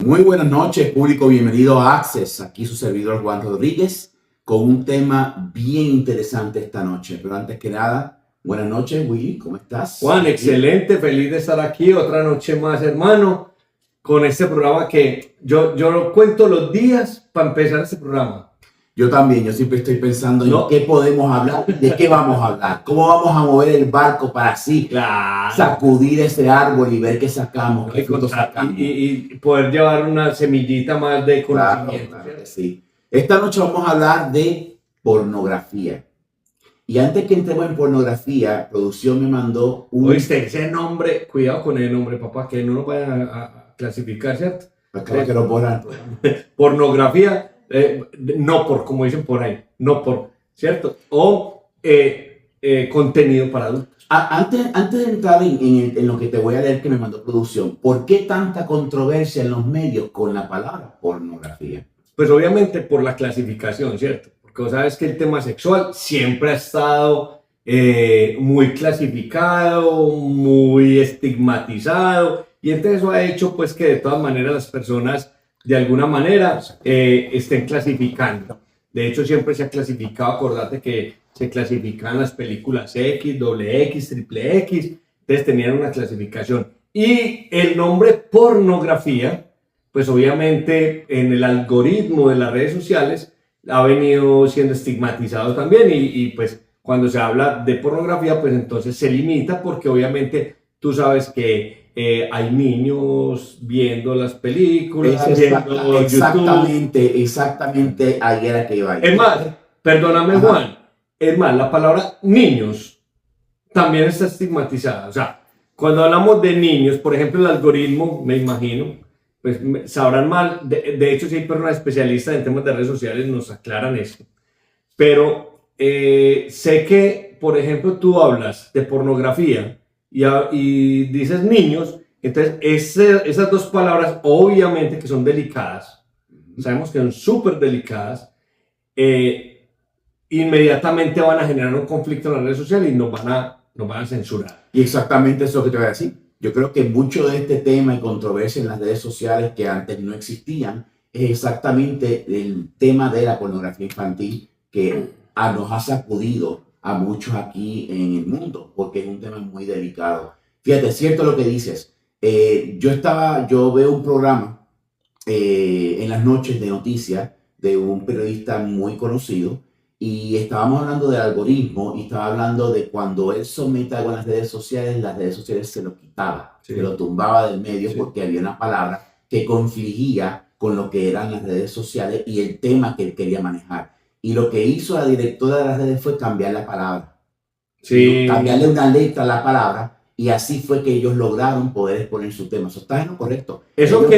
Muy buenas noches, público. Bienvenido a Access. Aquí su servidor Juan Rodríguez con un tema bien interesante esta noche. Pero antes que nada, buenas noches, Willy. ¿Cómo estás? Juan, excelente. Feliz de estar aquí. Otra noche más, hermano, con este programa que yo lo cuento los días para empezar este programa. Yo también. Yo siempre estoy pensando en qué podemos hablar, de qué vamos a hablar, cómo vamos a mover el barco para así sacudir ese árbol y ver qué sacamos, qué frutos sacamos. Y poder llevar una semillita más de conocimiento. Claro que sí. Esta noche vamos a hablar de pornografía. Y antes que entremos en pornografía, producción me mandó un... Oíste, ese nombre, cuidado con el nombre, papá, que no nos vayan a clasificar, ¿cierto? Acaba que lo borran. Pornografía, no por, como dicen por ahí, no por, ¿cierto? O contenido para adultos. Antes de entrar en lo que te voy a leer que me mandó producción, ¿por qué tanta controversia en los medios con la palabra pornografía? Pues obviamente por la clasificación, ¿cierto? Porque vos sabes que el tema sexual siempre ha estado muy clasificado, muy estigmatizado, y entonces eso ha hecho pues que de todas maneras las personas de alguna manera estén clasificando. De hecho siempre se ha clasificado, acordate que se clasificaban las películas X, XX, XXX, entonces tenían una clasificación. Y el nombre pornografía, pues obviamente en el algoritmo de las redes sociales ha venido siendo estigmatizado también y pues cuando se habla de pornografía pues entonces se limita porque obviamente tú sabes que hay niños viendo las películas, viendo exactamente ahí era que iba. Es más, perdóname Juan, es más, la palabra niños también está estigmatizada. O sea, cuando hablamos de niños, por ejemplo el algoritmo, me imagino, pues sabrán mal, de hecho si hay personas especialistas en temas de redes sociales nos aclaran eso, pero sé que, por ejemplo, tú hablas de pornografía y dices niños, entonces esas dos palabras obviamente que son delicadas, sabemos que son súper delicadas, inmediatamente van a generar un conflicto en las redes sociales y nos van a censurar. Y exactamente eso que te voy a decir. Yo creo que mucho de este tema y controversia en las redes sociales que antes no existían es exactamente el tema de la pornografía infantil que nos ha sacudido a muchos aquí en el mundo porque es un tema muy delicado. Fíjate, es cierto lo que dices. Yo veo un programa en las noches de noticias de un periodista muy conocido y estábamos hablando del algoritmo y estaba hablando de cuando él somete algo en las redes sociales se lo quitaba, se lo tumbaba del medio porque había una palabra que confligía con lo que eran las redes sociales y el tema que él quería manejar. Y lo que hizo la directora de las redes fue cambiar la palabra. Cambiarle una letra a la palabra y así fue que ellos lograron poder exponer su tema. Eso está en lo correcto. Ellos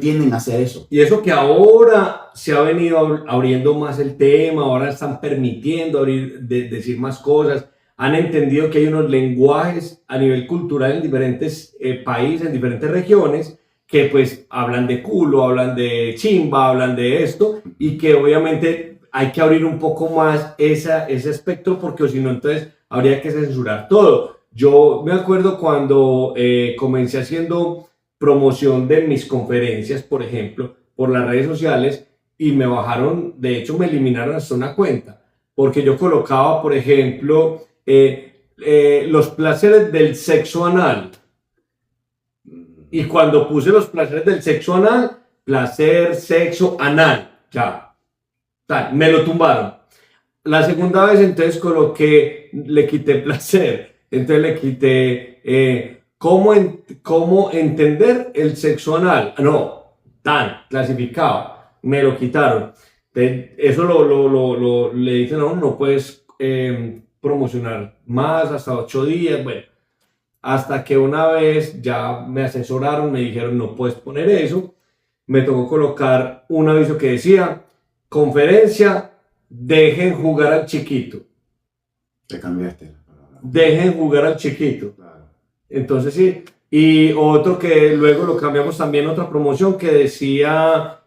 tienden a hacer eso. Y eso que ahora se ha venido abriendo más el tema, ahora están permitiendo decir más cosas, han entendido que hay unos lenguajes a nivel cultural en diferentes países, en diferentes regiones, que pues hablan de culo, hablan de chimba, hablan de esto, y que obviamente hay que abrir un poco más ese espectro, porque si no entonces habría que censurar todo. Yo me acuerdo cuando comencé haciendo promoción de mis conferencias, por ejemplo, por las redes sociales y me bajaron, de hecho me eliminaron hasta una cuenta, porque yo colocaba, por ejemplo, los placeres del sexo anal. Y cuando puse los placeres del sexo anal, placer, sexo anal, ya, me lo tumbaron. La segunda vez entonces le quité placer, entonces le quité... ¿Cómo entender el sexo anal? No, clasificado, me lo quitaron. Eso le dicen a uno, no puedes promocionar más hasta 8 días. Bueno, hasta que una vez ya me asesoraron, me dijeron no puedes poner eso. Me tocó colocar un aviso que decía, conferencia, dejen jugar al chiquito. Te cambiaste. Dejen jugar al chiquito. Entonces sí, y otro que luego lo cambiamos también, otra promoción que decía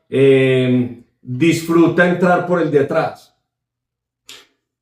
disfruta entrar por el de atrás.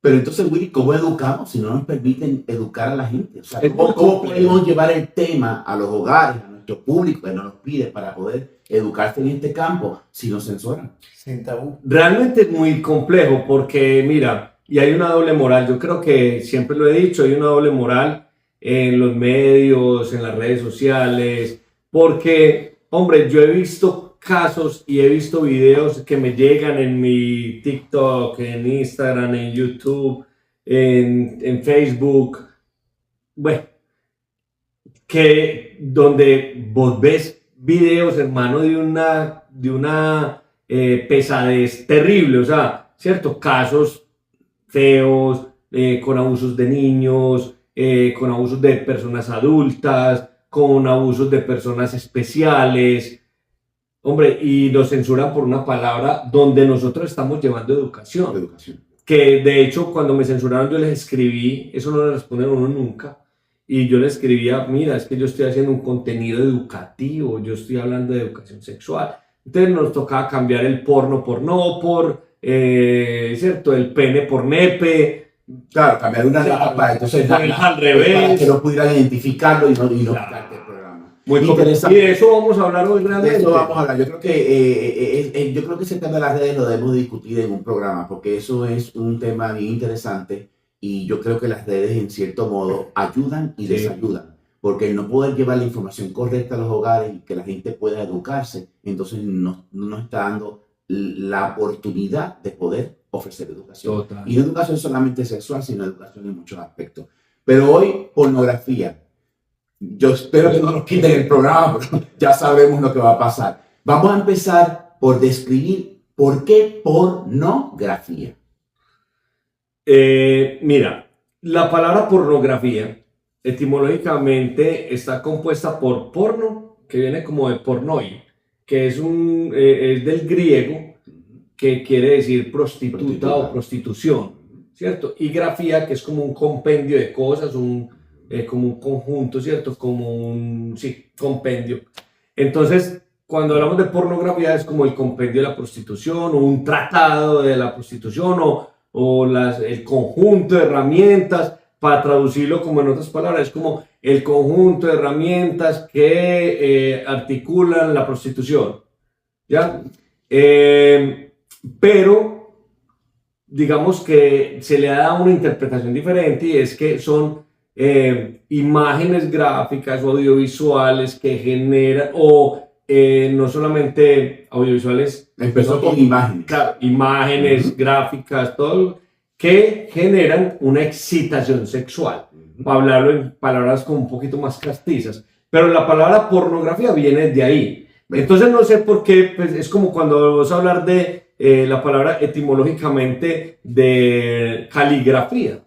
Pero entonces, Willy, ¿cómo educamos si no nos permiten educar a la gente? O sea, ¿cómo podemos llevar el tema a los hogares, a nuestro público que nos los pide para poder educarse en este campo si nos censuran? Sin tabú. Realmente es muy complejo porque, mira, y hay una doble moral. Yo creo que siempre lo he dicho, hay una doble moral en los medios, en las redes sociales, porque, hombre, yo he visto casos y he visto videos que me llegan en mi TikTok, en Instagram, en YouTube, en Facebook, bueno, que donde vos ves videos, hermano, de una pesadez terrible, o sea, ¿cierto? Casos feos, con abusos de niños, con abusos de personas adultas, con abusos de personas especiales, hombre, y nos censuran por una palabra donde nosotros estamos llevando educación. Educación. Que de hecho cuando me censuraron yo les escribí, eso no le responden a uno nunca, y yo les escribía, mira, es que yo estoy haciendo un contenido educativo, yo estoy hablando de educación sexual. Entonces nos tocaba cambiar el porno por no por, ¿cierto? El pene por nepe. Claro, cambiar una Claro, letra para entonces al revés. para que no pudieran identificarlo y no Claro. quitarte el programa. Muy Interesante. Y de eso vamos a hablar hoy De realmente. eso vamos a hablar. Yo creo que ese tema de las redes lo debemos discutir en un programa, porque eso es un tema bien interesante y yo creo que las redes en cierto modo ayudan y Sí. desayudan, porque el no poder llevar la información correcta a los hogares y que la gente pueda educarse, entonces no nos está dando la oportunidad de poder ofrecer educación. Total. Y no educación solamente sexual, sino educación en muchos aspectos. Pero hoy, pornografía. Yo espero que no nos quiten el programa, porque ya sabemos lo que va a pasar. Vamos a empezar por describir por qué pornografía. Mira, la palabra pornografía etimológicamente está compuesta por porno, que viene como de pornoi, que es del griego, que quiere decir prostituta o prostitución, ¿cierto? Y grafía, que es como un compendio de cosas, como un conjunto, ¿cierto? Como un compendio. Entonces, cuando hablamos de pornografía es como el compendio de la prostitución o un tratado de la prostitución o el conjunto de herramientas, para traducirlo como en otras palabras, es como el conjunto de herramientas que articulan la prostitución, ¿ya? Pero digamos que se le da una interpretación diferente y es que son imágenes gráficas o audiovisuales que generan, no solamente audiovisuales. Empezó con imágenes. Claro, imágenes, gráficas, todo, que generan una excitación sexual. Para hablarlo en palabras como un poquito más castizas. Pero la palabra pornografía viene de ahí. Entonces no sé por qué, pues, es como cuando vas a hablar de la palabra etimológicamente de caligrafía,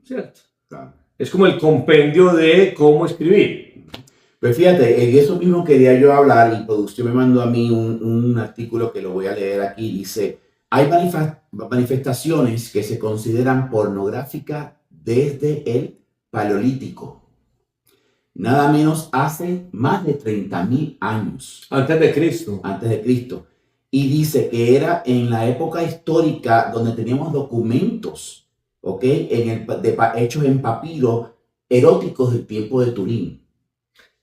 ¿cierto? Claro. Es como el compendio de cómo escribir. Pues fíjate, en eso mismo quería yo hablar y producción me mandó a mí un artículo que lo voy a leer aquí. Dice, hay manifestaciones que se consideran pornográficas desde el Paleolítico. Nada menos hace más de 30.000 años. Antes de Cristo. Antes de Cristo. Y dice que era en la época histórica donde teníamos documentos, ¿ok? Hechos en papiro eróticos del tiempo de Turín.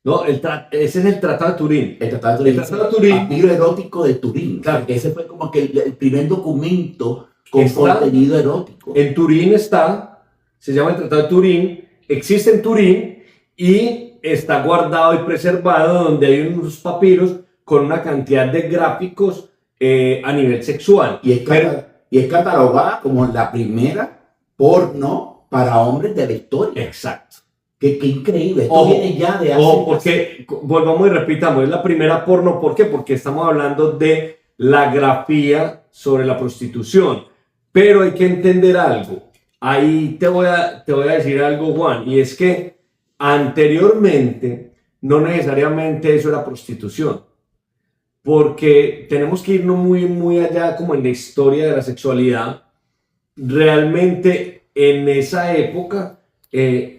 No, ese es el Tratado de Turín. El Tratado de Turín. El Tratado de Turín. Papiro erótico de Turín. Claro. Ese fue como que el primer documento con Está contenido erótico. En Turín se llama el Tratado de Turín, existe en Turín y está guardado y preservado donde hay unos papiros con una cantidad de gráficos a nivel sexual. Y es catalogada como la primera porno para hombres de la historia. Exacto. Qué increíble. Esto viene ya de hace... porque, volvamos y repitamos, es la primera porno. ¿Por qué? Porque estamos hablando de la grafía sobre la prostitución. Pero hay que entender algo. Ahí te voy a decir algo, Juan, y es que anteriormente no necesariamente eso era prostitución. Porque tenemos que irnos muy, muy allá como en la historia de la sexualidad. Realmente en esa época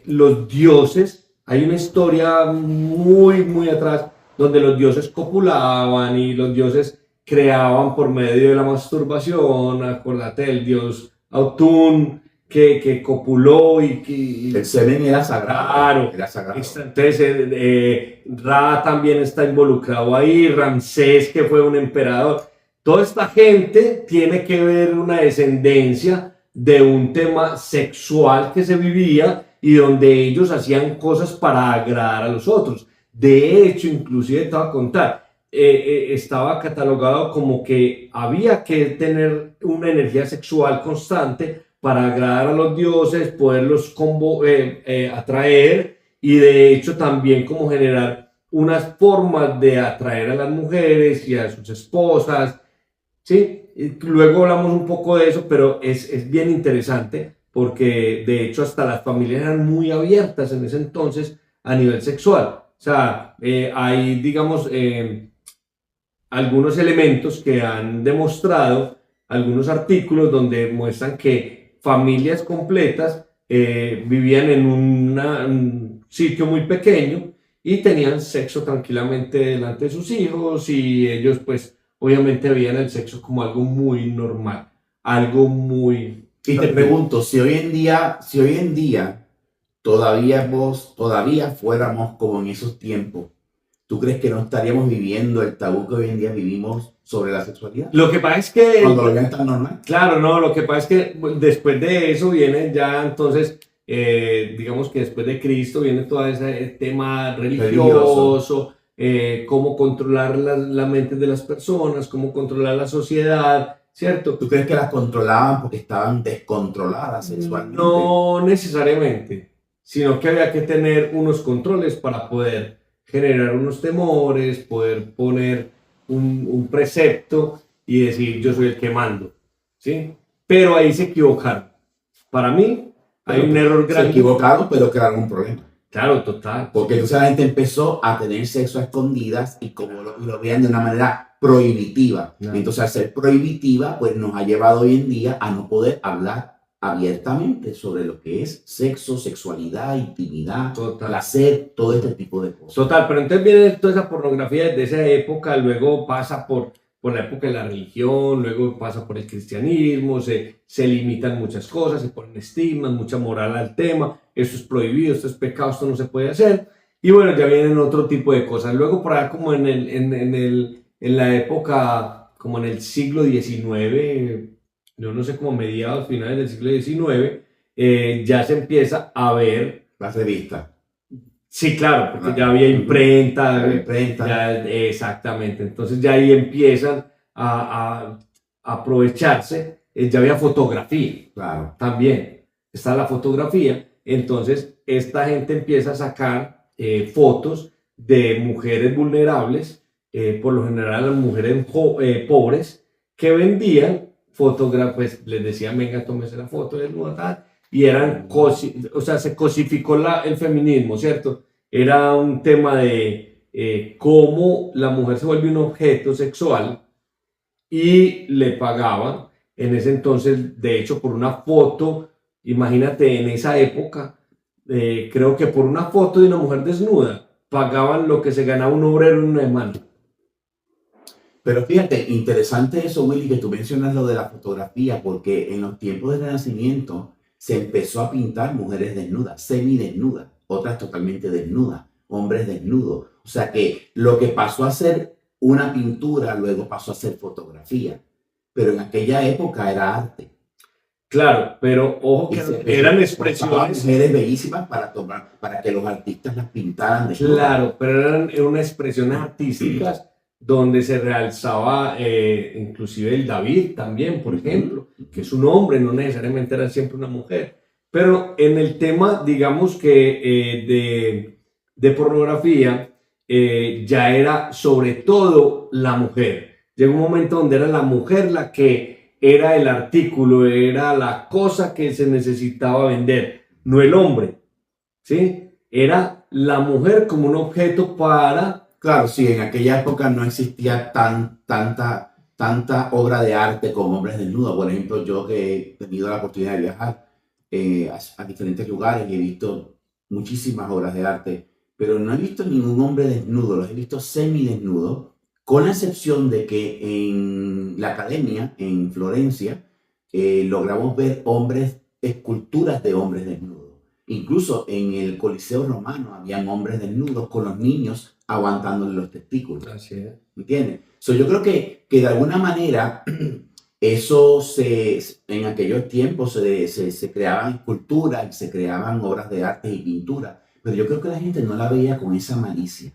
los dioses, hay una historia muy, muy atrás donde los dioses copulaban y los dioses creaban por medio de la masturbación. Acuérdate del dios Autun, que copuló y que... El semen era sagrado. Claro. Era sagrado. Entonces, Ra también está involucrado ahí, Ramsés, que fue un emperador. Toda esta gente tiene que ver una descendencia de un tema sexual que se vivía y donde ellos hacían cosas para agradar a los otros. De hecho, inclusive te voy a contar, estaba catalogado como que había que tener una energía sexual constante para agradar a los dioses, poderlos atraer y de hecho también como generar unas formas de atraer a las mujeres y a sus esposas, ¿sí? Y luego hablamos un poco de eso, pero es bien interesante porque de hecho hasta las familias eran muy abiertas en ese entonces a nivel sexual. O sea, hay, digamos, algunos elementos que han demostrado, algunos artículos donde muestran que familias completas vivían en un sitio muy pequeño y tenían sexo tranquilamente delante de sus hijos y ellos pues obviamente veían el sexo como algo muy normal, algo muy... Y te pregunto, si hoy en día todavía fuéramos como en esos tiempos, ¿tú crees que no estaríamos viviendo el tabú que hoy en día vivimos sobre la sexualidad? Lo que pasa es que... Cuando lo vean tan normal. Claro, no, lo que pasa es que después de eso viene ya entonces, digamos que después de Cristo viene todo ese tema religioso, cómo controlar la mente de las personas, cómo controlar la sociedad, ¿cierto? ¿Tú crees que las controlaban porque estaban descontroladas sexualmente? No necesariamente, sino que había que tener unos controles para poder generar unos temores, poder poner un precepto y decir yo soy el que mando, ¿sí? Pero ahí se equivocaron. Para mí hay un error grande. Se equivocaron, pero crearon un problema. Claro, total. Porque entonces la gente empezó a tener sexo a escondidas y como lo veían de una manera prohibitiva. Claro. Entonces al ser prohibitiva, pues nos ha llevado hoy en día a no poder hablar abiertamente sobre lo que es sexo, sexualidad, intimidad, Total. placer, todo este tipo de cosas. Total, pero entonces viene toda esa pornografía desde esa época, luego pasa por la época de la religión, luego pasa por el cristianismo, se limitan muchas cosas, se ponen estigmas, mucha moral al tema, esto es prohibido, esto es pecado, esto no se puede hacer, y bueno, ya vienen otro tipo de cosas. Luego por ahí como en la época, como en el siglo XIX, yo no sé, como mediados, finales del siglo XIX, ya se empieza a ver... Las revistas. Sí, claro, porque ya había imprenta, exactamente. Entonces ya ahí empiezan a aprovecharse. Ya había fotografía, claro. También está la fotografía. Entonces esta gente empieza a sacar fotos de mujeres vulnerables, por lo general las mujeres pobres, que vendían fotógrafos, pues les decían, venga, tómese la foto desnuda, tal. Y eran, o sea, se cosificó el feminismo, ¿cierto? Era un tema de cómo la mujer se vuelve un objeto sexual y le pagaban en ese entonces, de hecho, por una foto. Imagínate, en esa época, creo que por una foto de una mujer desnuda pagaban lo que se ganaba un obrero en una semana. Pero fíjate, interesante eso, Willy, que tú mencionas lo de la fotografía, porque en los tiempos del Renacimiento se empezó a pintar mujeres desnudas, semidesnudas, otras totalmente desnudas, hombres desnudos. O sea que lo que pasó a ser una pintura, luego pasó a ser fotografía. Pero en aquella época era arte. Claro, pero ojo que eran expresiones. Mujeres bellísimas para que los artistas las pintaran desnudas. Claro, pero eran unas expresiones artísticas donde se realzaba inclusive el David también, por ejemplo, que es un hombre, no necesariamente era siempre una mujer. Pero en el tema, digamos que de pornografía, ya era sobre todo la mujer. Llegó un momento donde era la mujer la que era el artículo, era la cosa que se necesitaba vender, no el hombre, ¿sí? Era la mujer como un objeto para... Claro, sí, en aquella época no existía tanta obra de arte con hombres desnudos. Por ejemplo, yo que he tenido la oportunidad de viajar a diferentes lugares y he visto muchísimas obras de arte, pero no he visto ningún hombre desnudo, los he visto semidesnudos, con la excepción de que en la academia, en Florencia, logramos ver hombres esculturas de hombres desnudos. Incluso en el Coliseo Romano habían hombres desnudos con los niños aguantándole los testículos. Así es. ¿Entiendes? So, yo creo que de alguna manera eso en aquellos tiempos se creaban esculturas, se creaban obras de arte y pintura, pero yo creo que la gente no la veía con esa malicia.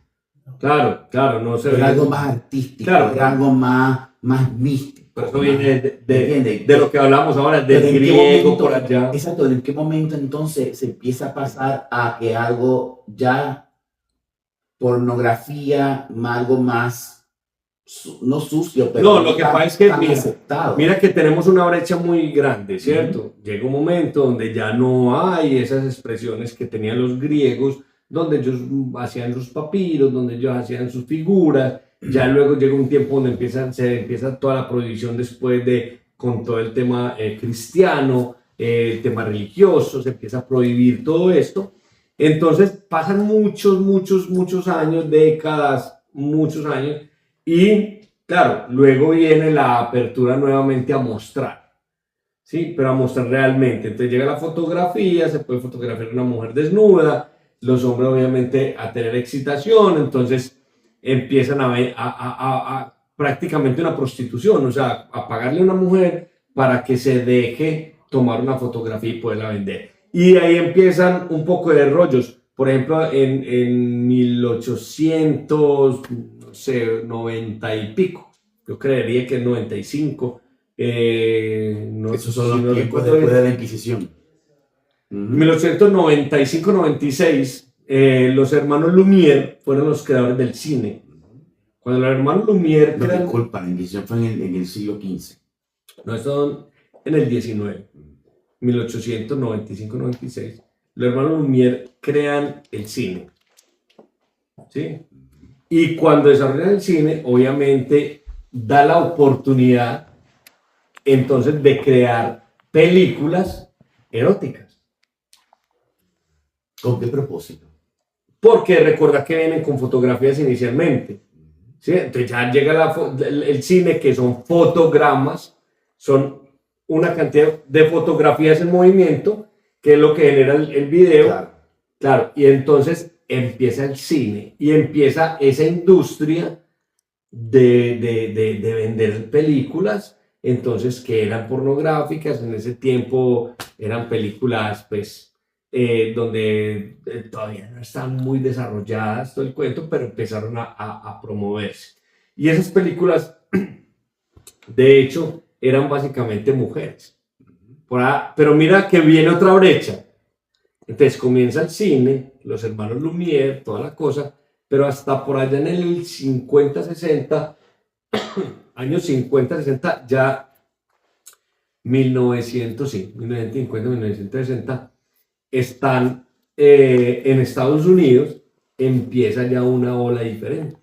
Claro, claro, no se Era ve. algo más artístico, Claro. era algo más místico. Por eso viene ¿entiendes? de lo que hablamos ahora, Pero del ¿en qué griego momento- por allá. Exacto, ¿en qué momento entonces se empieza a pasar a que algo ya pornografía, algo más, no sucio, pero No, lo que pasa es que, tan mira, aceptado? Mira que tenemos una brecha muy grande, ¿cierto? Llega un momento donde ya no hay esas expresiones que tenían los griegos, donde ellos hacían sus papiros, donde ellos hacían sus figuras. Ya luego llega un tiempo donde se empieza toda la prohibición después con todo el tema cristiano, el tema religioso, se empieza a prohibir todo esto. Entonces pasan muchos años, décadas, muchos años, y claro, luego viene la apertura nuevamente a mostrar, ¿sí? Pero a mostrar realmente. Entonces llega la fotografía, se puede fotografiar una mujer desnuda, los hombres obviamente a tener excitación, entonces empiezan a prácticamente una prostitución, o sea, a pagarle a una mujer para que se deje tomar una fotografía y poderla vender. Y ahí empiezan un poco de rollos. Por ejemplo, en 1890 y pico, yo creería que en 95. Esos son los tiempos después de la Inquisición. 1895-96, los hermanos Lumière fueron los creadores del cine. Cuando los hermanos Lumière No, disculpa, la Inquisición fue en el siglo XV. No, esto en el 19, 1895-96, los hermanos Lumière crean el cine, ¿sí? Y cuando desarrollan el cine, obviamente da la oportunidad entonces de crear películas eróticas. ¿Con qué propósito? Porque recuerda que vienen con fotografías inicialmente, ¿sí? Entonces ya llega el cine, que son fotogramas, son una cantidad de fotografías en movimiento, que es lo que genera el video. Claro, y entonces empieza el cine y empieza esa industria de vender películas, entonces que eran pornográficas. En ese tiempo eran películas pues donde todavía no están muy desarrolladas todo el cuento, pero empezaron a promoverse. Y esas películas, de hecho, eran básicamente mujeres. Pero mira que viene otra brecha. Entonces comienza el cine, los hermanos Lumière, toda la cosa, pero hasta por allá en el 50-60, años 50-60, ya 1950-1960, están en Estados Unidos, empieza ya una ola diferente.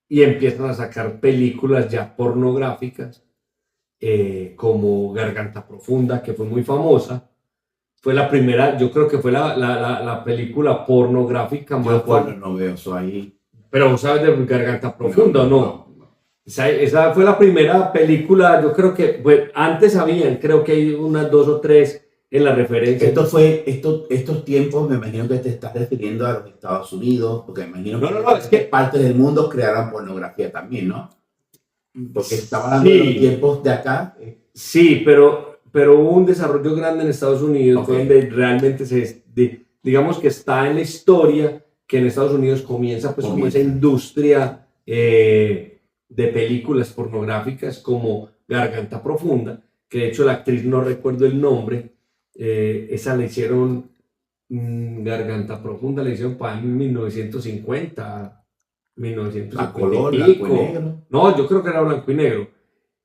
Y empiezan a sacar películas ya pornográficas, como Garganta Profunda, que fue muy famosa. Fue la primera, yo creo que fue la película pornográfica más famosa. No veo eso ahí. Pero vos sabes de Garganta Profunda, ¿no? Esa fue la primera película, yo creo que, pues, antes habían, creo que hay unas 2 o 3 en la referencia. Estos tiempos, me imagino que te estás refiriendo a los Estados Unidos, porque me imagino es que partes del mundo crearon pornografía también, ¿no? Porque estaba hablando de los tiempos de acá. Sí, pero hubo un desarrollo grande en Estados Unidos, donde realmente digamos que está en la historia, que en Estados Unidos comienza pues como esa industria de películas pornográficas como Garganta Profunda, que de hecho la actriz no recuerdo el nombre, esa le hicieron Garganta Profunda, le hicieron para 1950, 1950 a color, blanco y negro. No, yo creo que era blanco y negro.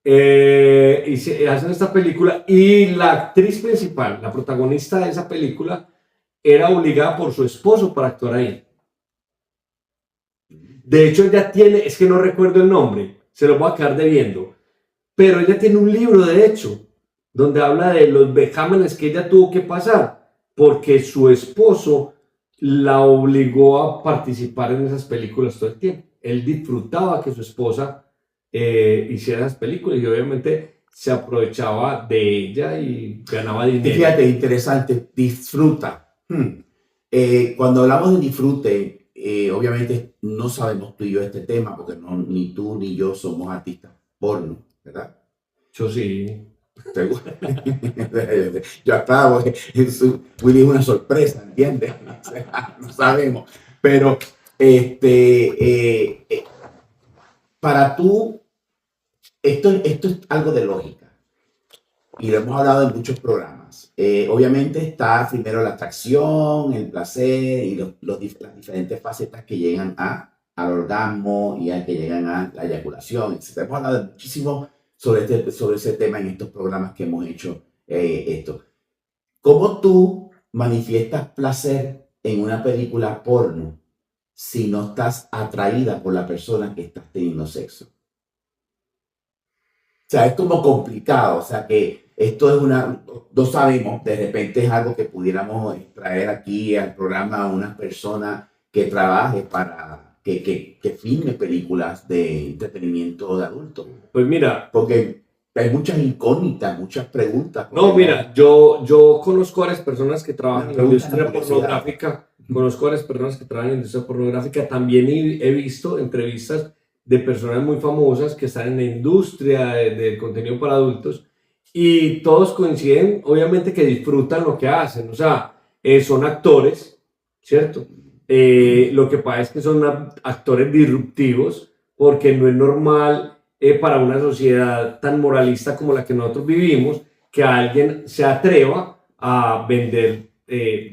Y se hacen esta película y la actriz principal, la protagonista de esa película, era obligada por su esposo para actuar ahí. De hecho, ella tiene, es que no recuerdo el nombre, se lo voy a quedar debiendo, pero ella tiene un libro, de hecho, donde habla de los vejámenes que ella tuvo que pasar, porque su esposo la obligó a participar en esas películas todo el tiempo. Él disfrutaba que su esposa hiciera esas películas, y obviamente se aprovechaba de ella y ganaba Y dinero. fíjate, interesante, disfruta. Cuando hablamos de disfrute, obviamente no sabemos tú y yo este tema, porque ni tú ni yo somos artistas porno, ¿verdad? Yo sí. Seguro. Yo estaba, Willy es una sorpresa, ¿entiendes? O sea, no sabemos. Pero para tú, esto es algo de lógica. Y lo hemos hablado en muchos programas. Obviamente está primero la atracción, el placer y las diferentes facetas que llegan al orgasmo y a que llegan a la eyaculación, etc. Hemos hablado muchísimo sobre ese tema en estos programas que hemos hecho. ¿Cómo tú manifiestas placer en una película porno si no estás atraída por la persona que estás teniendo sexo? O sea, es como complicado, o sea que esto es no sabemos, de repente es algo que pudiéramos traer aquí al programa a una persona que trabaje para que filme películas de entretenimiento de adultos. Pues mira, porque hay muchas incógnitas, muchas preguntas. No, mira, yo conozco a las personas que trabajan en la industria pornográfica, conozco a las personas que trabajan en la industria pornográfica, también he visto entrevistas de personas muy famosas que están en la industria del contenido para adultos y todos coinciden, obviamente, que disfrutan lo que hacen, o sea, son actores, ¿cierto? Lo que pasa es que son actores disruptivos porque no es normal para una sociedad tan moralista como la que nosotros vivimos, que alguien se atreva a vender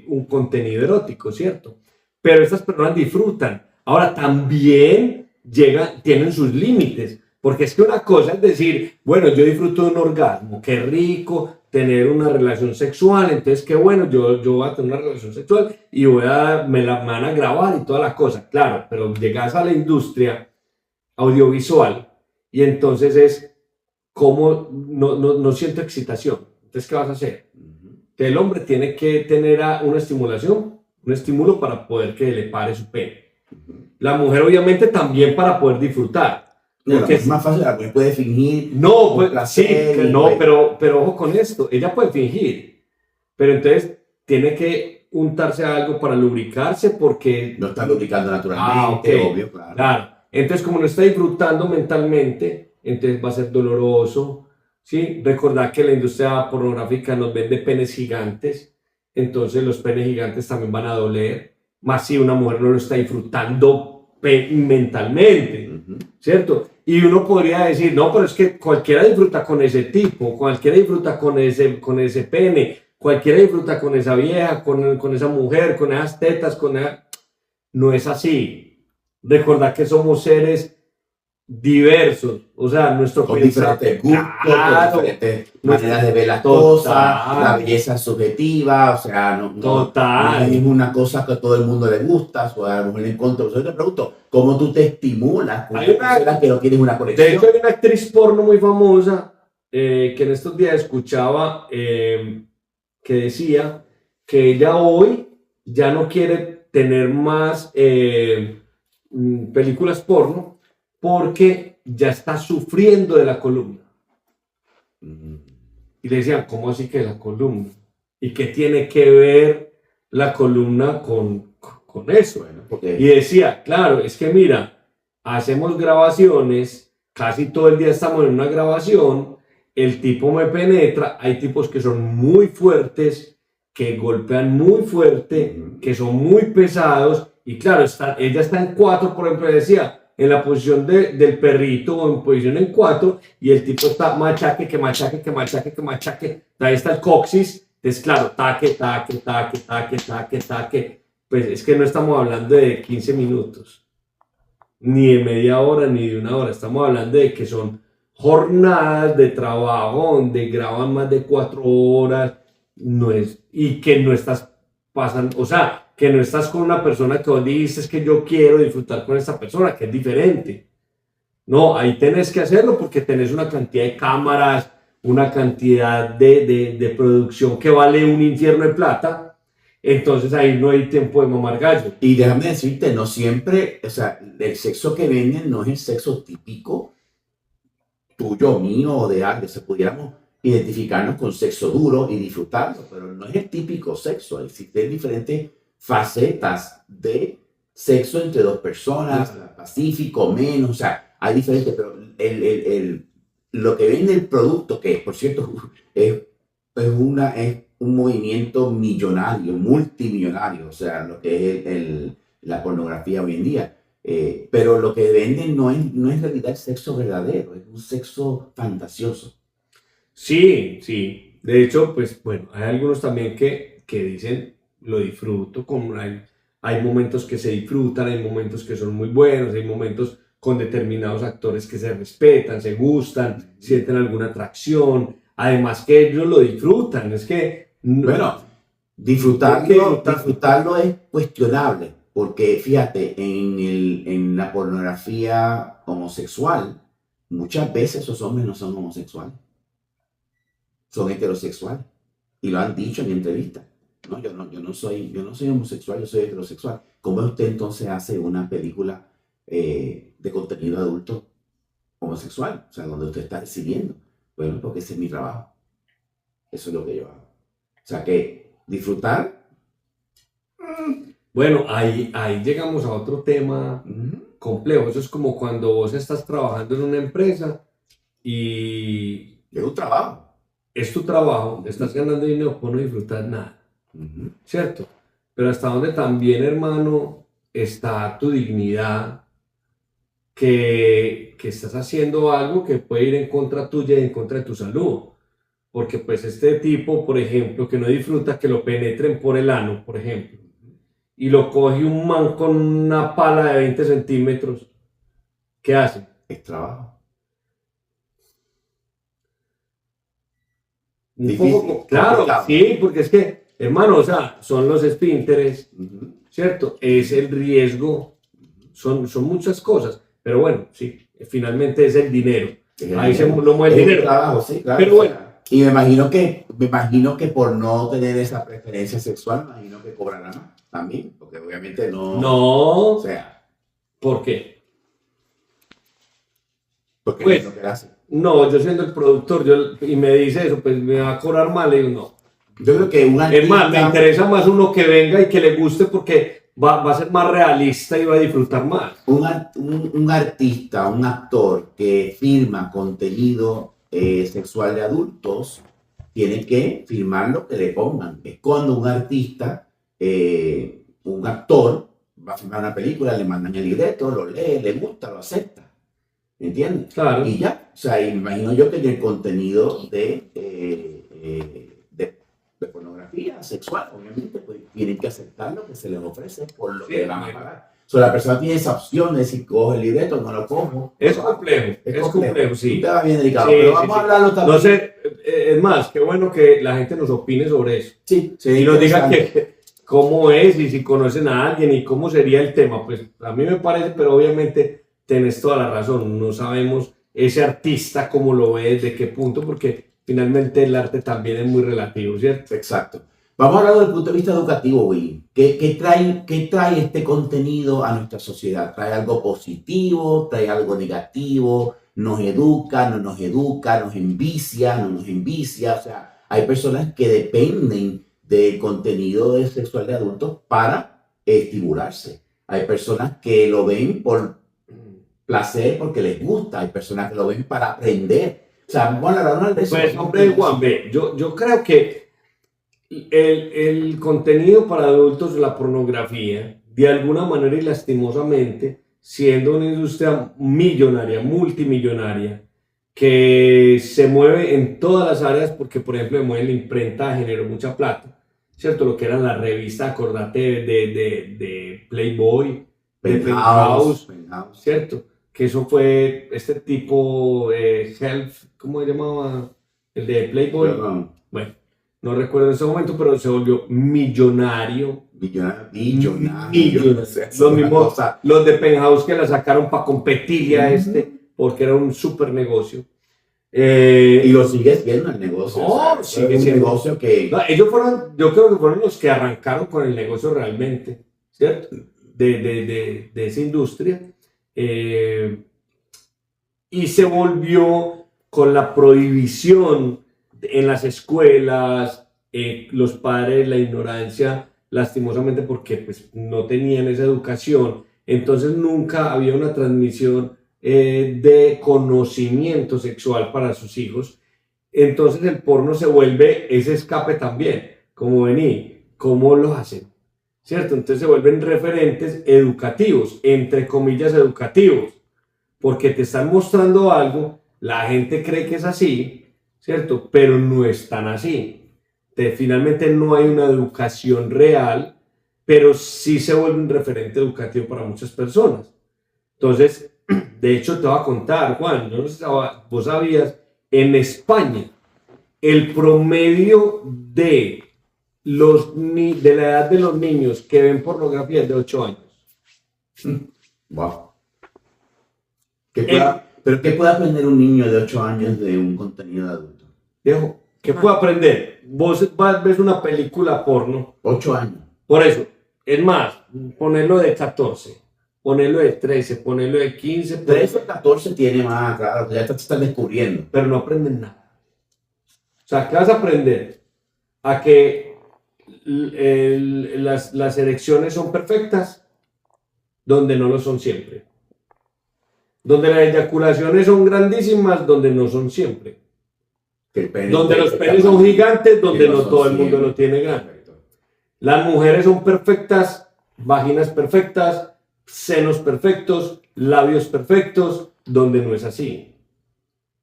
un contenido erótico, ¿cierto? Pero estas personas disfrutan. Ahora, también tienen sus límites, porque es que una cosa es decir, bueno, yo disfruto de un orgasmo, qué rico tener una relación sexual, entonces qué bueno, yo voy a tener una relación sexual y me la van a grabar y toda la cosa, claro, pero llegas a la industria audiovisual y entonces es como no siento excitación. Entonces, ¿qué vas a hacer? Que el hombre tiene que tener una estimulación, un estímulo para poder que le pare su pene. La mujer, obviamente, también para poder disfrutar. Porque es más fácil, la mujer puede fingir. No, pues, sí, pero ojo con esto. Ella puede fingir, pero entonces tiene que untarse algo para lubricarse porque... No está lubricando naturalmente, okay. Obvio, claro. Entonces, como no está disfrutando mentalmente, entonces va a ser doloroso, ¿sí? Recordad que la industria pornográfica nos vende penes gigantes, entonces los penes gigantes también van a doler, más si una mujer no lo está disfrutando mentalmente, ¿cierto? Y uno podría decir, no, pero es que cualquiera disfruta con ese tipo, cualquiera disfruta con ese pene, cualquiera disfruta con esa vieja, con esa mujer, con esas tetas, No es así. Recordad que somos seres diversos, o sea, nuestro con diferentes gustos, con diferentes maneras de ver las cosas, la belleza subjetiva, o sea, no es una cosa que a todo el mundo le gusta, o a la mujer le encuentra. Yo te pregunto, ¿cómo tú te estimulas? Que no tienes una conexión. De hecho, hay una actriz porno muy famosa que en estos días escuchaba que decía que ella hoy ya no quiere tener más películas porno porque ya está sufriendo de la columna. Y le decían, ¿cómo así que la columna? ¿Y qué tiene que ver la columna con eso? Bueno, y decía, claro, es que mira, hacemos grabaciones, casi todo el día estamos en una grabación, el tipo me penetra, hay tipos que son muy fuertes, que golpean muy fuerte, que son muy pesados, y claro, ella está en 4, por ejemplo, decía, en la posición del perrito o en posición en 4, y el tipo está machaque, ahí está el coxis, entonces claro, taque, pues es que no estamos hablando de 15 minutos, ni de media hora, ni de una hora, estamos hablando de que son jornadas de trabajo donde graban más de 4 horas, y que no estás pasando, o sea, que no estás con una persona que vos dices que yo quiero disfrutar con esta persona, que es diferente. No, ahí tenés que hacerlo porque tenés una cantidad de cámaras, una cantidad de producción que vale un infierno de plata, entonces ahí no hay tiempo de mamar gallo. Y déjame decirte, no siempre, o sea, el sexo que venden no es el sexo típico tuyo, mío o de alguien, se pudiéramos identificarnos con sexo duro y disfrutarlo, pero no es el típico sexo. Existen diferentes facetas de sexo entre dos personas, pacífico, menos, o sea, hay diferentes, pero lo que vende el producto, que por cierto es un movimiento millonario, multimillonario, o sea, lo que es la pornografía hoy en día. Pero lo que venden no es en realidad el sexo verdadero, es un sexo fantasioso. Sí, sí. De hecho, pues bueno, hay algunos también que dicen lo disfruto, como hay momentos que se disfrutan, hay momentos que son muy buenos, hay momentos con determinados actores que se respetan, se gustan, sienten alguna atracción, además que ellos lo disfrutan, es que... Bueno, disfrutarlo es cuestionable, porque fíjate, en la pornografía homosexual, muchas veces esos hombres no son homosexuales, son heterosexuales, y lo han dicho en entrevistas. No, yo no soy homosexual, yo soy heterosexual. ¿Cómo usted entonces hace una película de contenido adulto homosexual? O sea, donde usted está recibiendo. Bueno, porque ese es mi trabajo. Eso es lo que yo hago. O sea, que disfrutar. Bueno, ahí llegamos a otro tema complejo. Eso es como cuando vos estás trabajando en una empresa y... Es un trabajo. Es tu trabajo, estás ganando dinero, por no disfrutar nada. ¿Cierto? Pero hasta donde también, hermano, está tu dignidad, que estás haciendo algo que puede ir en contra tuya y en contra de tu salud. Porque pues este tipo, por ejemplo, que no disfruta que lo penetren por el ano, por ejemplo, y lo coge un man con una pala de 20 centímetros, ¿qué hace? Es trabajo. Un Difícil, poco, claro, complicado. sí, porque es que, hermano, o sea, son los esfínteres, ¿cierto? Es el riesgo, son muchas cosas, pero bueno, sí, finalmente es el dinero. Ahí se lo mueve el dinero. Trabajo, sí, claro. Pero bueno. Y me imagino que por no tener esa preferencia sexual, me imagino que cobrará más también, porque obviamente no. No. O sea. ¿Por qué? Porque pues, es lo que hace. No, yo siendo el productor, y me dice eso, pues me va a cobrar mal, le digo, no. Yo creo que un artista... Es más, me interesa más uno que venga y que le guste porque va a ser más realista y va a disfrutar más. Un artista, un actor que firma contenido sexual de adultos, tiene que firmar lo que le pongan. Es cuando un artista, un actor, va a firmar una película, le mandan el libreto, lo lee, le gusta, lo acepta. ¿Entiendes? Claro. Y ya, o sea, y me imagino yo que en el contenido de pornografía sexual, obviamente, pues tienen que aceptar lo que se les ofrece por lo que van a pagar. O sea, la persona tiene esa opción de decir, coge el libreto, no lo cojo. Es complejo, es complejo, sí. Un tema bien delicado, sí, pero vamos a hablarlo también. No sé, es más, qué bueno que la gente nos opine sobre eso. Sí, y nos diga que cómo es y si conocen a alguien y cómo sería el tema. Pues a mí me parece, pero obviamente tenés toda la razón, no sabemos ese artista cómo lo ve, desde qué punto, porque finalmente el arte también es muy relativo, ¿cierto? Exacto. Vamos a hablar desde el punto de vista educativo, Willy. ¿Qué trae este contenido a nuestra sociedad? ¿Trae algo positivo? ¿Trae algo negativo? ¿Nos educa? ¿No nos educa? ¿Nos envicia? ¿No nos envicia? O sea, hay personas que dependen del contenido sexual de adultos para estimularse. Hay personas que lo ven por placer porque les gusta, hay personas que lo ven para aprender. O sea, vamos a hablar de eso. Pues, hombre, Juan B., yo creo que el contenido para adultos, la pornografía, de alguna manera y lastimosamente, siendo una industria millonaria, multimillonaria, que se mueve en todas las áreas, porque por ejemplo se mueve la imprenta, generó mucha plata, ¿cierto? Lo que eran las revistas, acordate de Playboy, de Penthouse, ¿cierto? Que eso fue este tipo Health, ¿cómo se llamaba? El de Playboy. Bueno, no recuerdo en ese momento, pero se volvió millonario. Millonario. Los mismos, los de Penthouse que la sacaron para competirle a porque era un super negocio. Y lo sigue siendo el negocio. No, sigue siendo un negocio que... No, ellos fueron, yo creo que fueron los que arrancaron con el negocio realmente, ¿cierto? De esa industria. Y se volvió con la prohibición en las escuelas, los padres, la ignorancia, lastimosamente porque pues, no tenían esa educación, entonces nunca había una transmisión de conocimiento sexual para sus hijos. Entonces el porno se vuelve ese escape también, como vení, ¿cómo lo hacen? ¿Cierto? Entonces se vuelven referentes educativos, entre comillas educativos, porque te están mostrando algo, la gente cree que es así, ¿cierto? Pero no es tan así. Finalmente no hay una educación real, pero sí se vuelve un referente educativo para muchas personas. Entonces, de hecho te voy a contar, Juan, yo no sé si vos sabías, en España, el promedio de la edad de los niños que ven pornografía es de 8 años. Wow. ¿Pero qué puede aprender un niño de 8 años de un contenido de adulto? Viejo, ¿qué puede aprender? Vos ves una película porno. 8 años. Por eso, es más, ponerlo de 14, ponerlo de 13, ponerlo de 15. 13 o 14 tiene más, claro, ya te están descubriendo. Pero no aprenden nada. O sea, ¿qué vas a aprender? A que las erecciones son perfectas, donde no lo son siempre. Donde las eyaculaciones son grandísimas, donde no son siempre. Donde los penes son gigantes, donde no todo el mundo lo tiene grande. Las mujeres son perfectas, vaginas perfectas, senos perfectos, labios perfectos, donde no es así.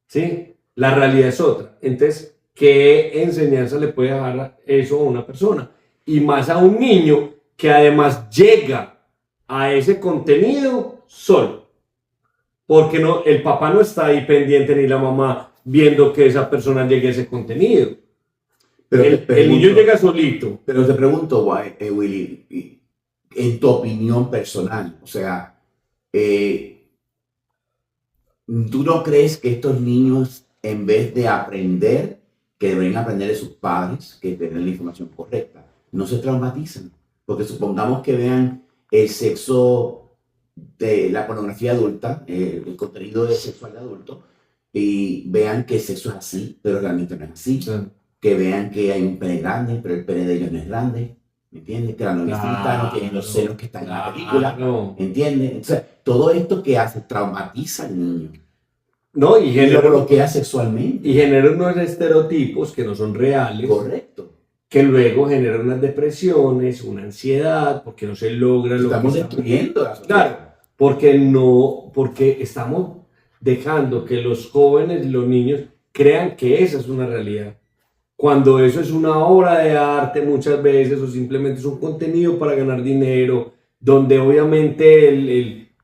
¿Sí? La realidad es otra. Entonces, ¿qué enseñanza le puede dar eso a una persona? Y más a un niño que además llega a ese contenido solo. Porque no, el papá no está ahí pendiente ni la mamá viendo que esa persona llegue a ese contenido. Pero el niño llega solito. Pero te pregunto, Willy, en tu opinión personal, o sea, ¿tú no crees que estos niños, en vez de aprender, que deberían aprender de sus padres, que tienen la información correcta, no se traumatizan? Porque supongamos que vean el sexo de la pornografía adulta, el contenido sexual de adulto, y vean que el sexo es así, pero realmente no es así. Sí. Que vean que hay un pene grande, pero el pene de ellos no es grande, ¿me entiendes? Que la noviecita no tiene los senos que están en la película, ¿me entiendes? O sea, todo esto que hace traumatiza al niño. No, y lo bloquea sexualmente. Y genera unos estereotipos que no son reales. Correcto. Que luego generan unas depresiones, una ansiedad, porque no se logra lo estamos destruyendo la sociedad. Claro, porque estamos dejando que los jóvenes y los niños crean que esa es una realidad. Cuando eso es una obra de arte muchas veces, o simplemente es un contenido para ganar dinero, donde obviamente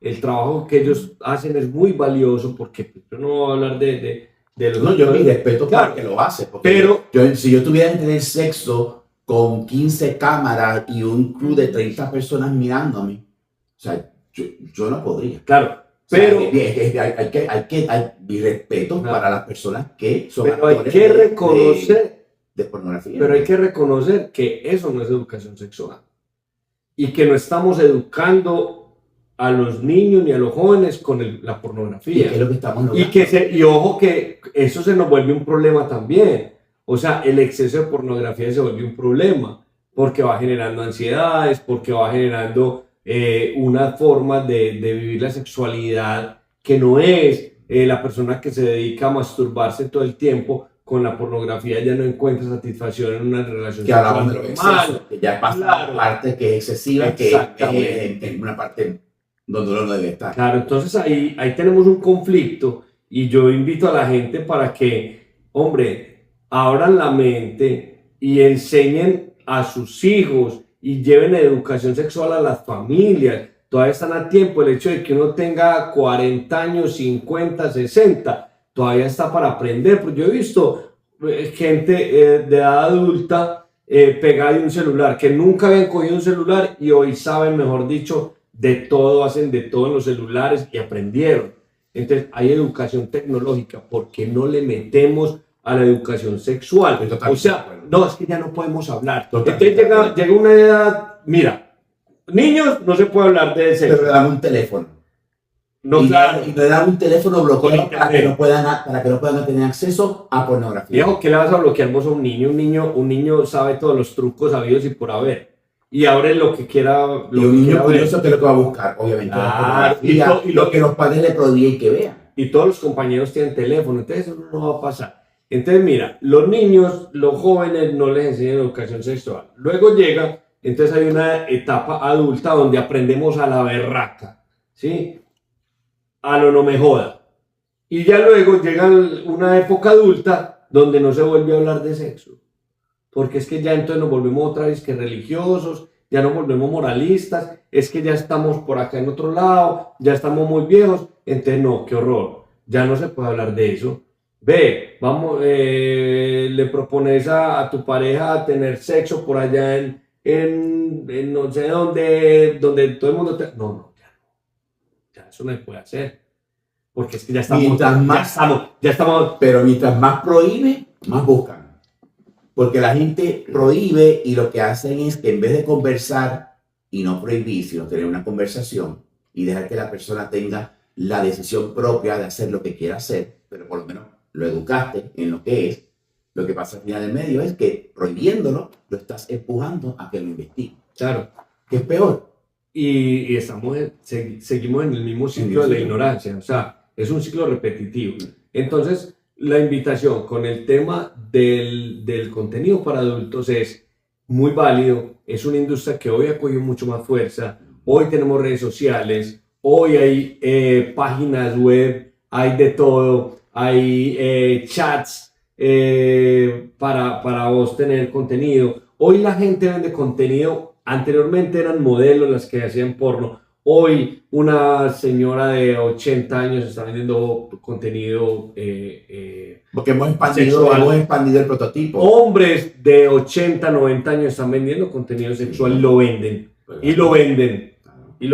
el trabajo que ellos hacen es muy valioso, porque yo no voy a hablar de los... No, yo mi respeto para el que lo hace, pero si yo tuviera que tener sexo con 15 cámaras y un crew de 30 personas mirándome, o sea, yo no podría. Claro, pero... hay mi respeto para las personas que son pero hay que reconocer... de pornografía. Pero hay que reconocer que eso no es educación sexual y que no estamos educando a los niños ni a los jóvenes con la pornografía. ¿Y qué es lo que estamos logrando? Y ojo que eso se nos vuelve un problema también. O sea, el exceso de pornografía se vuelve un problema porque va generando ansiedades, porque va generando una forma de vivir la sexualidad que no es la persona que se dedica a masturbarse todo el tiempo. Con la pornografía ya no encuentra satisfacción en una relación sexual normal, que ya pasa una parte que es excesiva, que es una parte donde uno no debe estar. Claro, entonces ahí tenemos un conflicto y yo invito a la gente para que, hombre, abran la mente y enseñen a sus hijos y lleven educación sexual a las familias. Todavía están a tiempo, el hecho de que uno tenga 40 años, 50, 60, todavía está para aprender, porque yo he visto gente de edad adulta pegada de un celular, que nunca habían cogido un celular y hoy saben, mejor dicho, de todo, hacen de todo en los celulares y aprendieron. Entonces hay educación tecnológica, ¿por qué no le metemos a la educación sexual? O sea, no, es que ya no podemos hablar. Entonces llega una edad, mira, niños no se puede hablar de sexo. Pero dame un teléfono. No, y, claro. y le dan un teléfono bloqueado Con para que no puedan tener acceso a pornografía. Viejo, ¿qué le vas a bloquear vos a un niño? Un niño sabe todos los trucos habidos y por haber. Y abre lo que quiera. Y un niño curioso que es lo que va a buscar, obviamente, la pornografía, y lo que los padres le prohíben que vean. Y todos los compañeros tienen teléfono, entonces eso no va a pasar. Entonces, mira, los niños, los jóvenes no les enseñan educación sexual. Luego llega, entonces hay una etapa adulta donde aprendemos a la berraca, ¿sí? A lo no me joda. Y ya luego llega una época adulta donde no se vuelve a hablar de sexo. Porque es que ya entonces nos volvemos otra vez que religiosos, ya nos volvemos moralistas, es que ya estamos por acá en otro lado, ya estamos muy viejos, entonces no, qué horror, ya no se puede hablar de eso. Ve, vamos, le propones a tu pareja tener sexo por allá en no sé donde todo el mundo te... No, ya eso no se puede hacer. Porque es que ya estamos. Pero mientras más prohíbe, más buscan. Porque la gente prohíbe y lo que hacen es que en vez de conversar y no prohibir, sino tener una conversación y dejar que la persona tenga la decisión propia de hacer lo que quiera hacer, pero por lo menos lo educaste en lo que es, lo que pasa al final del medio es que prohibiéndolo, lo estás empujando a que lo investigue. Claro. Que es peor. Y seguimos en el mismo ciclo de la ignorancia, o sea, es un ciclo repetitivo. Entonces, la invitación con el tema del contenido para adultos es muy válido, es una industria que hoy ha cogido mucho más fuerza, hoy tenemos redes sociales, hoy hay páginas web, hay de todo, hay chats para vos tener contenido. Hoy la gente vende contenido, anteriormente eran modelos las que hacían porno, hoy una señora de 80 años está vendiendo contenido porque hemos expandido el prototipo. Hombres de 80, 90 años están vendiendo contenido sexual y lo venden. Y lo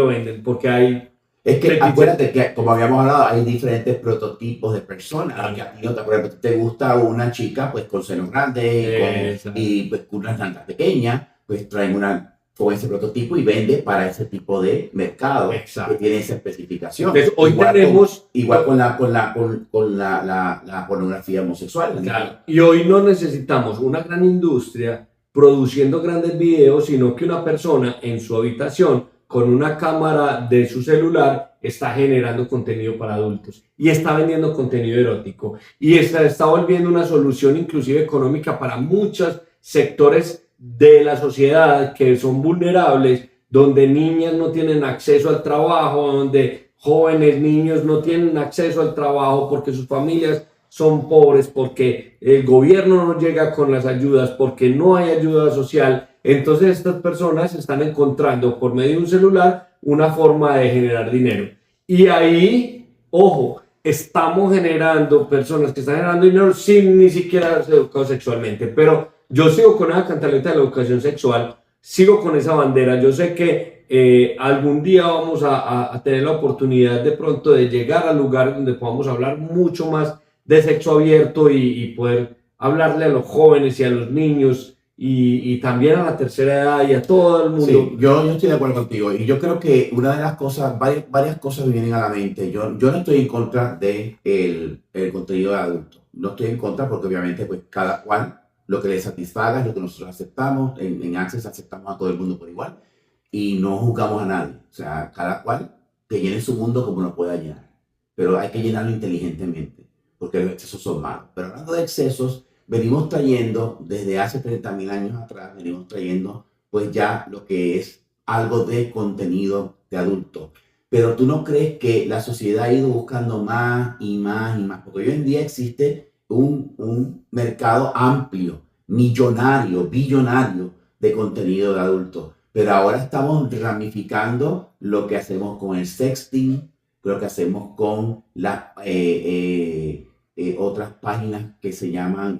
venden porque hay... Es que acuérdate que, como habíamos hablado, hay diferentes prototipos de personas. A ti no te gusta una chica pues con senos grandes y pues con unas nalgas pequeñas, pues traen con ese prototipo y vende para ese tipo de mercado. Exacto. Que tiene esa especificación. Entonces, hoy tenemos... Igual con la pornografía homosexual. Claro. Y hoy no necesitamos una gran industria produciendo grandes videos, sino que una persona en su habitación con una cámara de su celular está generando contenido para adultos y está vendiendo contenido erótico y está volviendo una solución inclusive económica para muchos sectores de la sociedad que son vulnerables, donde niñas no tienen acceso al trabajo, donde jóvenes, niños no tienen acceso al trabajo porque sus familias son pobres, porque el gobierno no llega con las ayudas, porque no hay ayuda social. Entonces estas personas están encontrando por medio de un celular una forma de generar dinero. Y ahí, ojo, estamos generando personas que están generando dinero sin ni siquiera ser educados sexualmente. Pero yo sigo con esa cantaleta de la educación sexual, sigo con esa bandera. Yo sé que algún día vamos a tener la oportunidad de pronto de llegar al lugar donde podamos hablar mucho más de sexo abierto y poder hablarle a los jóvenes y a los niños y también a la tercera edad y a todo el mundo. Sí, yo estoy de acuerdo contigo y yo creo que una de las cosas, varias cosas me vienen a la mente. Yo no estoy en contra del el contenido de adultos. No estoy en contra porque obviamente pues cada cual lo que le satisfaga es lo que nosotros aceptamos. En Access aceptamos a todo el mundo por igual y no juzgamos a nadie. O sea, cada cual que llene su mundo como lo pueda llenar. Pero hay que llenarlo inteligentemente porque los excesos son malos. Pero hablando de excesos, venimos trayendo, desde hace 30.000 años atrás, venimos trayendo pues ya lo que es algo de contenido de adulto. Pero tú no crees que la sociedad ha ido buscando más y más y más, porque hoy en día existe un mercado amplio, millonario, billonario de contenido de adulto. Pero ahora estamos ramificando lo que hacemos con el sexting, lo que hacemos con la... otras páginas que se llaman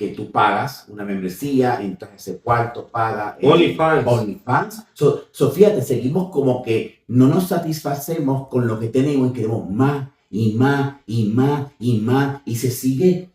que tú pagas una membresía, entras a ese cuarto, paga OnlyFans. Fíjate, seguimos como que no nos satisfacemos con lo que tenemos y queremos más y más y más y más y se sigue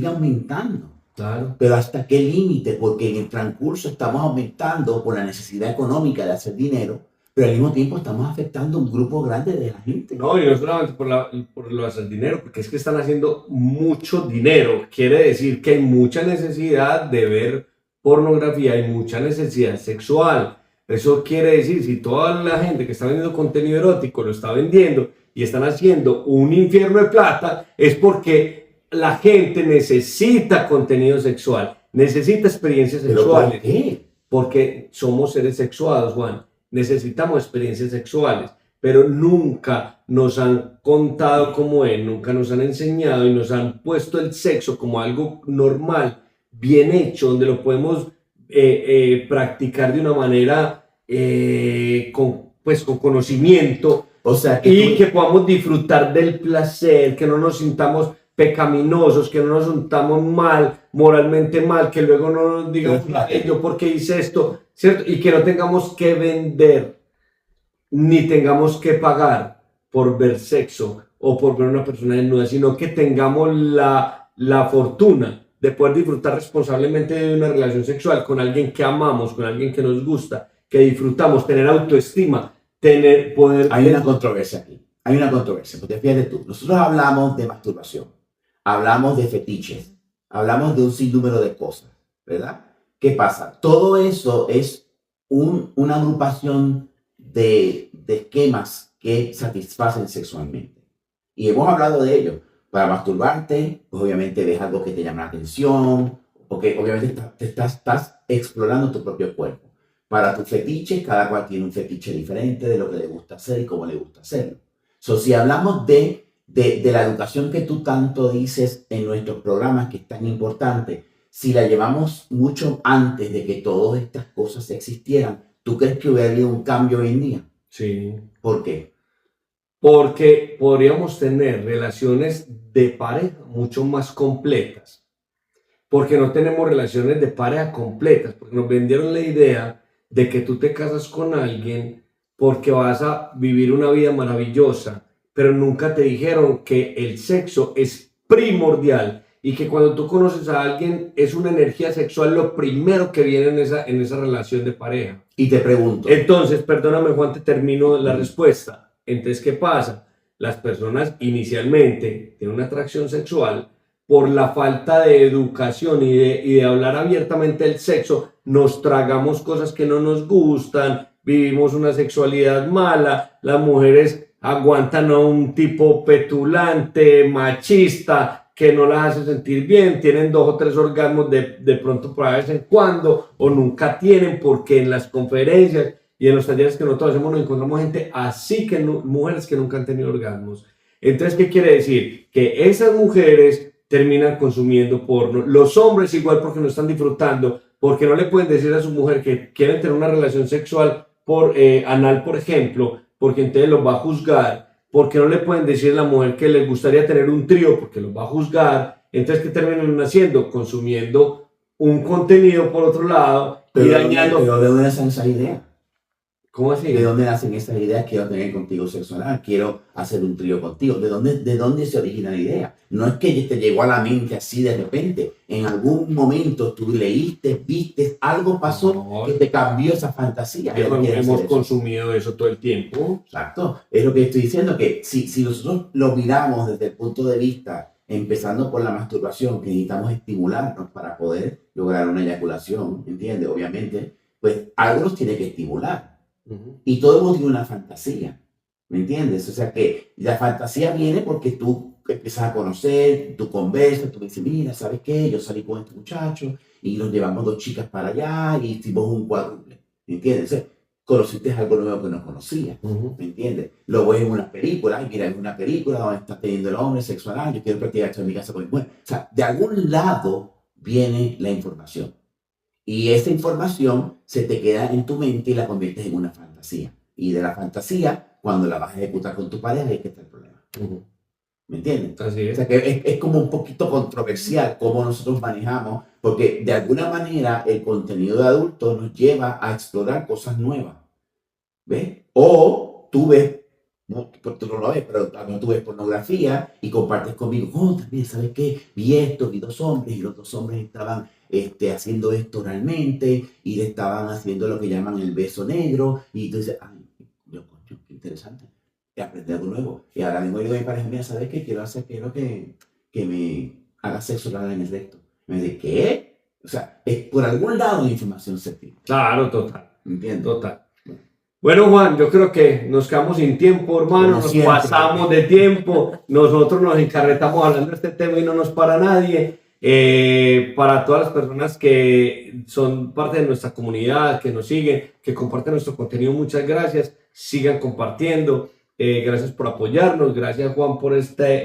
aumentando. Claro. Pero ¿hasta qué límite? Porque en el transcurso estamos aumentando por la necesidad económica de hacer dinero, pero al mismo tiempo estamos afectando a un grupo grande de la gente. No, y no solamente por lo de hacer dinero, porque es que están haciendo mucho dinero. Quiere decir que hay mucha necesidad de ver pornografía, hay mucha necesidad sexual. Eso quiere decir, si toda la gente que está vendiendo contenido erótico lo está vendiendo y están haciendo un infierno de plata, es porque la gente necesita contenido sexual, necesita experiencias ¿Pero sexuales. por qué? Porque somos seres sexuados, Juan. Necesitamos experiencias sexuales, pero nunca nos han contado cómo es, nunca nos han enseñado y nos han puesto el sexo como algo normal, bien hecho, donde lo podemos practicar de una manera con conocimiento. O sea, Y que podamos disfrutar del placer, que no nos sintamos pecaminosos, que no nos sintamos mal, moralmente mal, que luego no nos digan, yo por qué hice esto, ¿cierto? Y que no tengamos que vender, ni tengamos que pagar por ver sexo o por ver a una persona desnuda, sino que tengamos la fortuna de poder disfrutar responsablemente de una relación sexual con alguien que amamos, con alguien que nos gusta, que disfrutamos, tener autoestima, tener poder... Hay una controversia aquí, hay una controversia, porque fíjate tú, nosotros hablamos de masturbación, hablamos de fetiches, hablamos de un sinnúmero de cosas, ¿verdad? ¿Qué pasa? Todo eso es una agrupación de esquemas que satisfacen sexualmente. Y hemos hablado de ello. Para masturbarte, pues obviamente ves algo que te llama la atención, porque obviamente estás explorando tu propio cuerpo. Para tus fetiches, cada cual tiene un fetiche diferente de lo que le gusta hacer y cómo le gusta hacerlo. Si hablamos de la educación que tú tanto dices en nuestros programas, que es tan importante, si la llevamos mucho antes de que todas estas cosas existieran, ¿tú crees que hubiera habido un cambio hoy en día? Sí. ¿Por qué? Porque podríamos tener relaciones de pareja mucho más completas. Porque no tenemos relaciones de pareja completas, porque nos vendieron la idea de que tú te casas con alguien porque vas a vivir una vida maravillosa, pero nunca te dijeron que el sexo es primordial y que cuando tú conoces a alguien es una energía sexual lo primero que viene en esa relación de pareja. Y te pregunto. Entonces, perdóname Juan, te termino la respuesta. Entonces, ¿qué pasa? Las personas inicialmente tienen una atracción sexual por la falta de educación y de hablar abiertamente del sexo, nos tragamos cosas que no nos gustan, vivimos una sexualidad mala, las mujeres aguantan a un tipo petulante, machista, que no las hace sentir bien, tienen 2 o 3 orgasmos de pronto por vez en cuando, o nunca tienen, porque en las conferencias y en los talleres que nosotros hacemos nos encontramos gente así, que mujeres que nunca han tenido orgasmos. Entonces, ¿qué quiere decir? Que esas mujeres terminan consumiendo porno. Los hombres igual, porque no están disfrutando, porque no le pueden decir a su mujer que quieren tener una relación sexual por anal, por ejemplo, porque entonces los va a juzgar, porque no le pueden decir a la mujer que les gustaría tener un trío, porque los va a juzgar. Entonces, ¿qué terminan haciendo? Consumiendo un contenido por otro lado y dañando... ¿Pero de dónde nacen esas ideas? ¿Cómo así? ¿De dónde nacen esas ideas? Quiero tener contigo sexo anal, quiero hacer un trío contigo. ¿De dónde se origina la idea? No es que te llegó a la mente así de repente. En algún momento tú leíste, viste, algo pasó que te cambió esa fantasía. Hemos consumido eso todo el tiempo. Exacto. Es lo que estoy diciendo, que si nosotros lo miramos desde el punto de vista, empezando por la masturbación, que necesitamos estimularnos para poder lograr una eyaculación, ¿entiendes? Obviamente, pues algo nos tiene que estimular. Y todo el mundo tiene una fantasía, ¿me entiendes? O sea que la fantasía viene porque tú empiezas a conocer, tú conversas, tú dices, mira, ¿sabes qué? Yo salí con este muchacho y nos llevamos 2 chicas para allá y hicimos un cuádruple, ¿me entiendes? O sea, conociste algo nuevo que no conocías, ¿me entiendes? Lo ves en una película, y mira, en una película donde está teniendo el hombre sexo anal, yo quiero practicar esto en mi casa con mi mujer. O sea, de algún lado viene la información. Y esa información se te queda en tu mente y la conviertes en una fantasía. Y de la fantasía, cuando la vas a ejecutar con tu pareja, es que está el problema. ¿Me entiendes? Así es. O sea, que es como un poquito controversial cómo nosotros manejamos, porque de alguna manera el contenido de adulto nos lleva a explorar cosas nuevas. ¿Ves? O tú ves no, tú no lo ves, pero también tú ves pornografía y compartes conmigo, oh, también, ¿sabes qué? Vi esto, vi 2 hombres y los 2 hombres estaban haciendo esto realmente y le estaban haciendo lo que llaman el beso negro y entonces, ay, yo, coño, qué interesante, y aprender algo nuevo. Y ahora mismo yo digo a mi pareja, mira, ¿sabes qué? Quiero que me haga sexo oral en el recto. Me dice, ¿qué? O sea, es por algún lado de información sexual. Claro, total. ¿Entiendes? Total. Bueno, Juan, yo creo que nos quedamos sin tiempo, hermano, Como nos siempre. pasamos de tiempo, nosotros nos encarretamos hablando de este tema y no nos para nadie. Para todas las personas que son parte de nuestra comunidad, que nos siguen, que comparten nuestro contenido, muchas gracias, sigan compartiendo, gracias por apoyarnos, gracias Juan por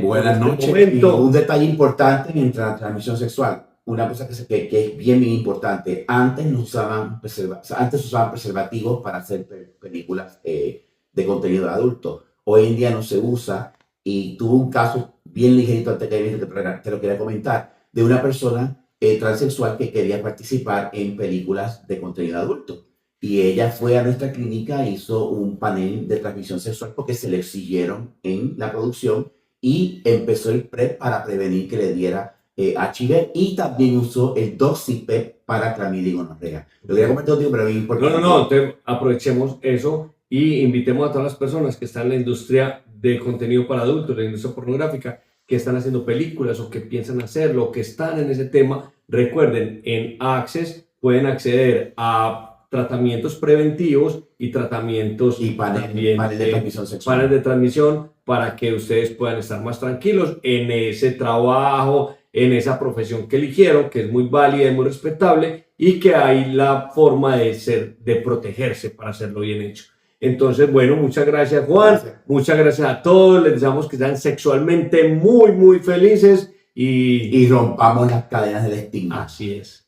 Buenas noches. momento. Y un detalle importante mientras la transmisión sexual. Una cosa que es bien importante. Antes usaban preservativos para hacer películas de contenido adulto. Hoy en día no se usa. Y tuve un caso bien ligerito antes que te lo quería comentar, de una persona transexual que quería participar en películas de contenido adulto. Y ella fue a nuestra clínica, hizo un panel de transmisión sexual porque se le exigieron en la producción y empezó el PrEP para prevenir que le diera HIV y también usó el Doxy-PEP para clamidia y gonorrea. Lo quería comentar contigo, pero es importante. No, entonces aprovechemos eso y invitemos a todas las personas que están en la industria de contenido para adultos, la industria pornográfica, que están haciendo películas o que piensan hacerlo, o que están en ese tema. Recuerden, en Access pueden acceder a tratamientos preventivos y tratamientos y panel de transmisión sexual. Paneles de transmisión para que ustedes puedan estar más tranquilos en ese trabajo, en esa profesión que eligieron, que es muy válida y muy respetable, y que hay la forma de protegerse para hacerlo bien hecho. Entonces, bueno, muchas gracias, Juan. Gracias. Muchas gracias a todos. Les deseamos que sean sexualmente muy, muy felices y rompamos las cadenas del estigma. Así es.